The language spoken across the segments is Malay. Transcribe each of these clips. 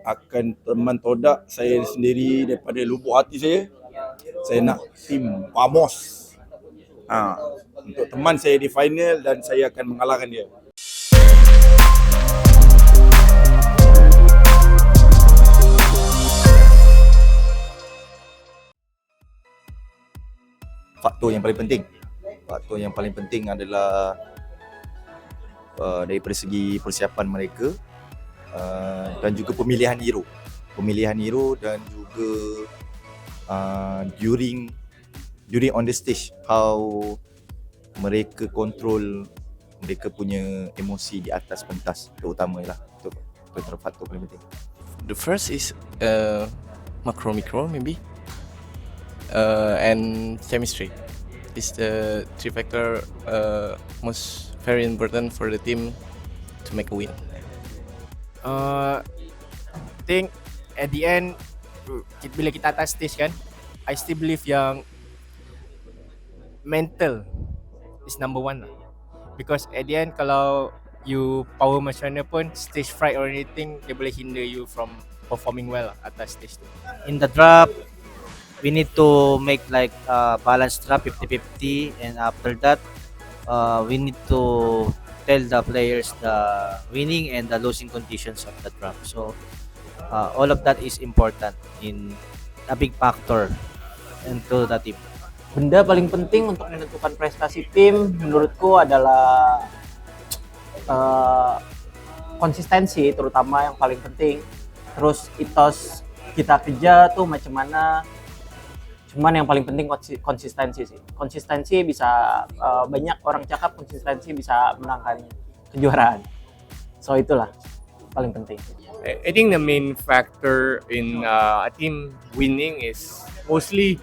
akan teman todak saya sendiri daripada lubuk hati saya nak tim Vamos. Untuk teman saya di final dan saya akan mengalahkan dia. Faktor yang paling penting adalah daripada segi persiapan mereka dan juga pemilihan hero dan juga during on the stage, how mereka control mereka punya emosi di atas pentas, terutama lah itu faktor paling penting. The first is macro maybe, and chemistry. Is the three factor most very important for the team to make a win. I think at the end bila kita atas stage kan, I still believe yang mental is number one lah. Because at the end kalau you power macam mana pun, stage fright or anything, dia boleh hinder you from performing well lah atas stage tu. In the draft, we need to make like balanced draft 50-50, and after that we need to tell the players the winning and the losing conditions of the draft. So all of that is important in a big factor into the team. Benda paling penting untuk menentukan prestasi tim menurutku adalah konsistensi, terutama yang paling penting. Terus etos kita kerja tuh macam mana. Cuman yang paling penting konsistensi sih. Konsistensi bisa, banyak orang cakap konsistensi bisa menangkan kejuaraan. So itulah paling penting. I think the main factor in a team winning is mostly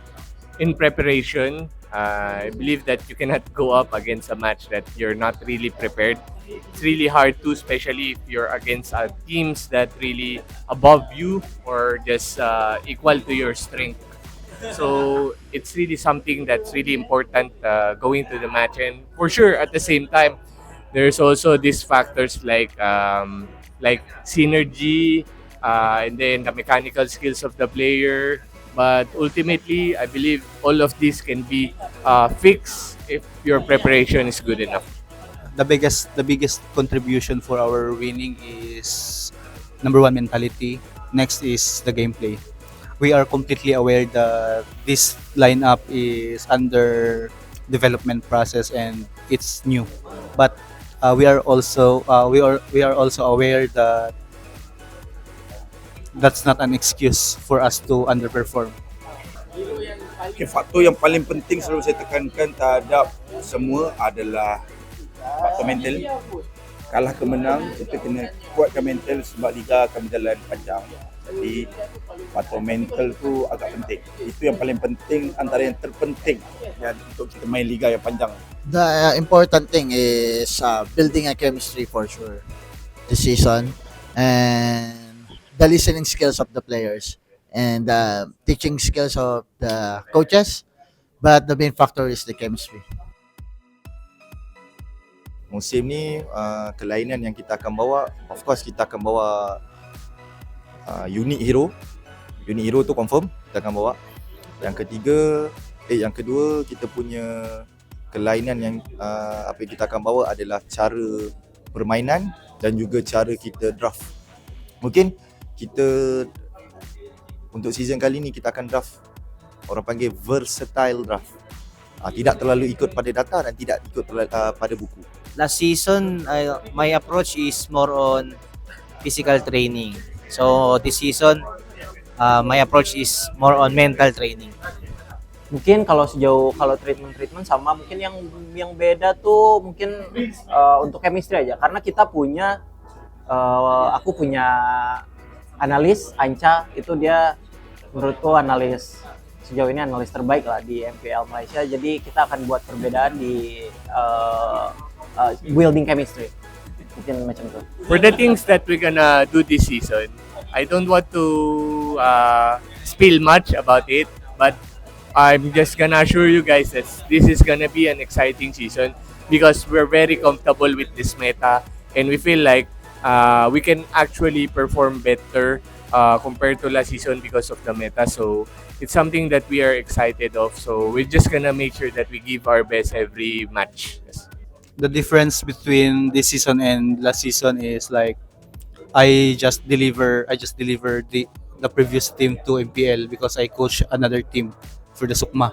in preparation. I believe that you cannot go up against a match that you're not really prepared. It's really hard to, especially if you're against teams that really above you or just equal to your strength. So it's really something that's really important going to the match. And for sure, at the same time, there's also these factors like synergy, and then the mechanical skills of the player. But ultimately, I believe all of this can be fixed if your preparation is good enough. The biggest contribution for our winning is number one, mentality. Next is the gameplay. We are completely aware that this lineup is under development process and it's new, but we are also aware that that's not an excuse for us to underperform. Okay, faktor yang paling penting selalu saya tekankan terhadap semua adalah faktor mental. Kalah ke menang, kita kena kuatkan mental sebab liga akan berjalan panjang. Jadi faktor mental tu agak penting. Itu yang paling penting, antara yang terpenting untuk kita main liga yang panjang. The important thing is building a chemistry for sure this season, and the listening skills of the players and the teaching skills of the coaches. But the main factor is the chemistry. Musim ni kelainan yang kita akan bawa, of course kita akan bawa unit hero tu confirm kita akan bawa. Yang kedua kita punya kelainan yang apa yang kita akan bawa adalah cara permainan dan juga cara kita draft. Mungkin kita untuk season kali ni kita akan draft, orang panggil versatile draft. Tidak terlalu ikut pada data dan tidak ikut pada buku. Last season, my approach is more on physical training. So this season, my approach is more on mental training. Mungkin kalau treatment sama, mungkin yang beda tuh mungkin untuk chemistry aja, karena kita punya aku punya analis Anca, itu dia menurutku analis sejauh ini analis terbaik lah di MPL Malaysia. Jadi kita akan buat perbedaan di building chemistry. Mungkin macam itu. For the things that we're gonna do this season, I don't want to spill much about it, but I'm just gonna assure you guys that this is gonna be an exciting season because we're very comfortable with this meta and we feel like we can actually perform better compared to last season because of the meta. So it's something that we are excited of. So we're just gonna make sure that we give our best every match. Yes. The difference between this season and last season is like I just deliver the previous team to MPL because I coach another team for the Sukma.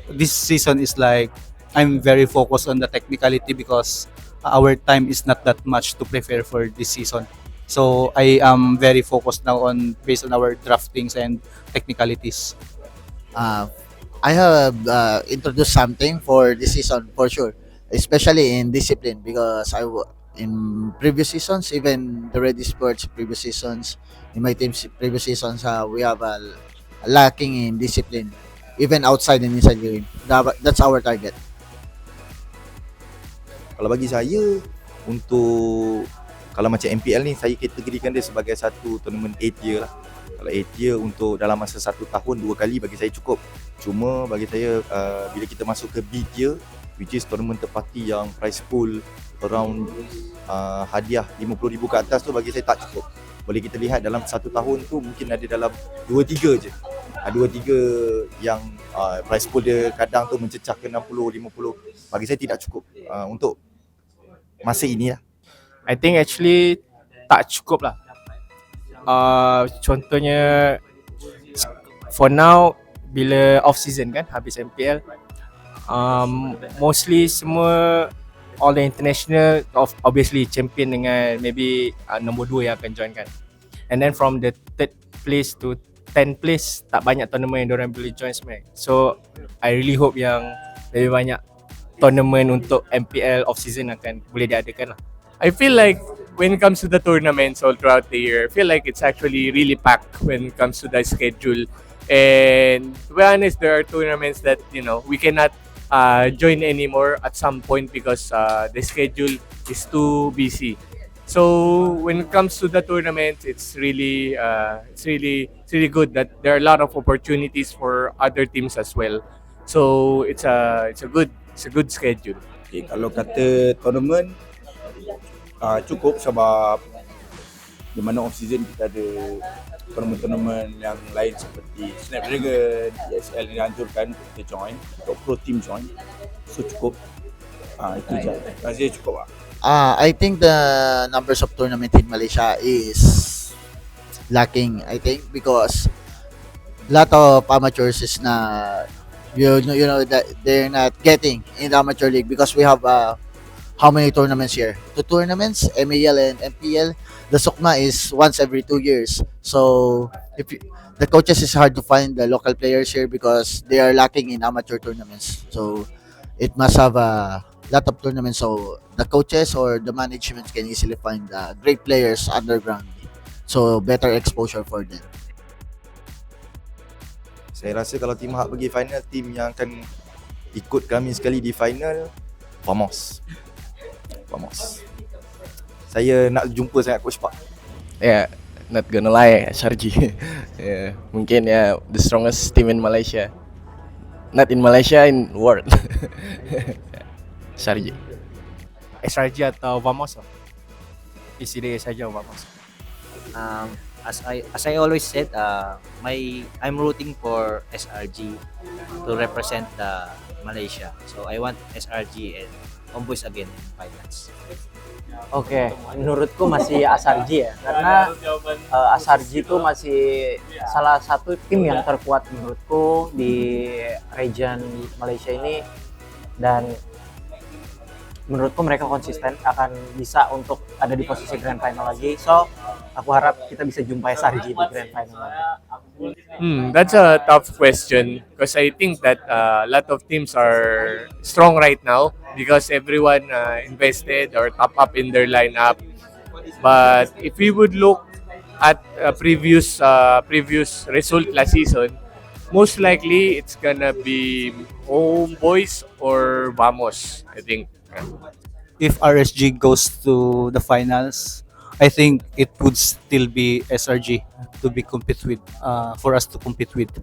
This season is like I'm very focused on the technicality because our time is not that much to prepare for this season. So I am very focused now on based on our draftings and technicalities. Uh, I have introduced something for this season for sure, especially in discipline because in previous seasons, even the Ready Sports previous seasons, in my team's previous seasons, we have lacking in discipline, even outside and inside the game. That's our target. Kalau bagi saya, untuk kalau macam MPL ni, saya kategorikan dia sebagai satu tournament 8 year lah. Kalau 8 year untuk dalam masa 1 tahun 2 kali bagi saya cukup. Cuma bagi saya bila kita masuk ke big year, which is tournament terparti yang prize pool around hadiah 50,000 ke atas tu, bagi saya tak cukup. Boleh kita lihat dalam 1 tahun tu mungkin ada dalam 2-3 je. 2-3 yang prize pool dia kadang tu mencecah ke 60-50. Bagi saya tidak cukup untuk masa ini lah. I think actually tak cukup lah. Contohnya for now bila off season kan, habis MPL, mostly semua all the international obviously champion dengan maybe nombor 2 yang akan join kan. And then from the 3rd place to 10th place, tak banyak tournament yang diorang boleh join sebenarnya. So I really hope yang lebih banyak tournament untuk MPL off season akan boleh diadakan lah. I feel like when it comes to the tournaments all throughout the year, I feel like it's actually really packed when it comes to the schedule. And to be honest, there are tournaments that we cannot join anymore at some point because the schedule is too busy. So when it comes to the tournaments, it's really good that there are a lot of opportunities for other teams as well. So it's a good schedule. Okay, kalau kata tournament cukup sebab di mana off season kita ada tournament-tournament yang lain seperti Snapdragon, ESL yang dianjurkan kita join, untuk pro team join. So cukup. Itu je. Rasanya cukup lah. I think the numbers of tournament in Malaysia is lacking. I think because lot of amateurs is not you know that they're not getting in the amateur league because we have how many tournaments here? 2 tournaments, MAL and MPL. The Sukma is once every 2 years. So the coaches is hard to find the local players here because they are lacking in amateur tournaments. So it must have a lot of tournaments so the coaches or the management can easily find great players underground. So better exposure for them. Saya rasa kalau tim Hak pergi final, tim yang akan ikut kami sekali di final, Vamos. Saya nak jumpa sangat Coach Pak. Yeah, not gonna lie, SRG. Yeah, mungkin the strongest team in Malaysia. Not in Malaysia, in world. SRG. SRG atau Vamos lah. Isi dia saja Vamos. As I always said, I'm rooting for SRG to represent Malaysia. So I want SRG and Homeboys again in finals. Oke, menurutku masih SRG ya, karena SRG itu masih salah satu tim yang terkuat menurutku di region Malaysia ini, dan menurutku mereka konsisten akan bisa untuk ada di posisi grand final lagi. So aku harap kita bisa jumpa SRG di grand final lagi. That's a tough question because I think that a lot of teams are strong right now because everyone invested or top up in their lineup. But if we would look at previous result last season, most likely it's gonna be Homeboys or Vamos, I think. If RSG goes to the finals, I think it would still be SRG to be compete with, for us to compete with.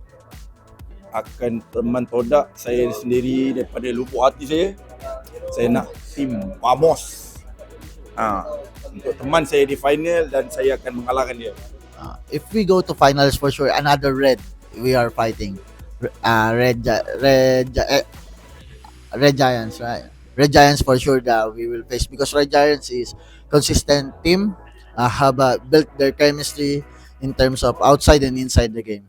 Akan teman produk saya sendiri daripada lubuk hati saya nak tim Vamos. untuk teman saya di final dan saya akan mengalahkan dia. If we go to finals for sure, another red we are fighting. Red Giants, right? Red Giants for sure that we will face because Red Giants is consistent team, have built their chemistry in terms of outside and inside the game.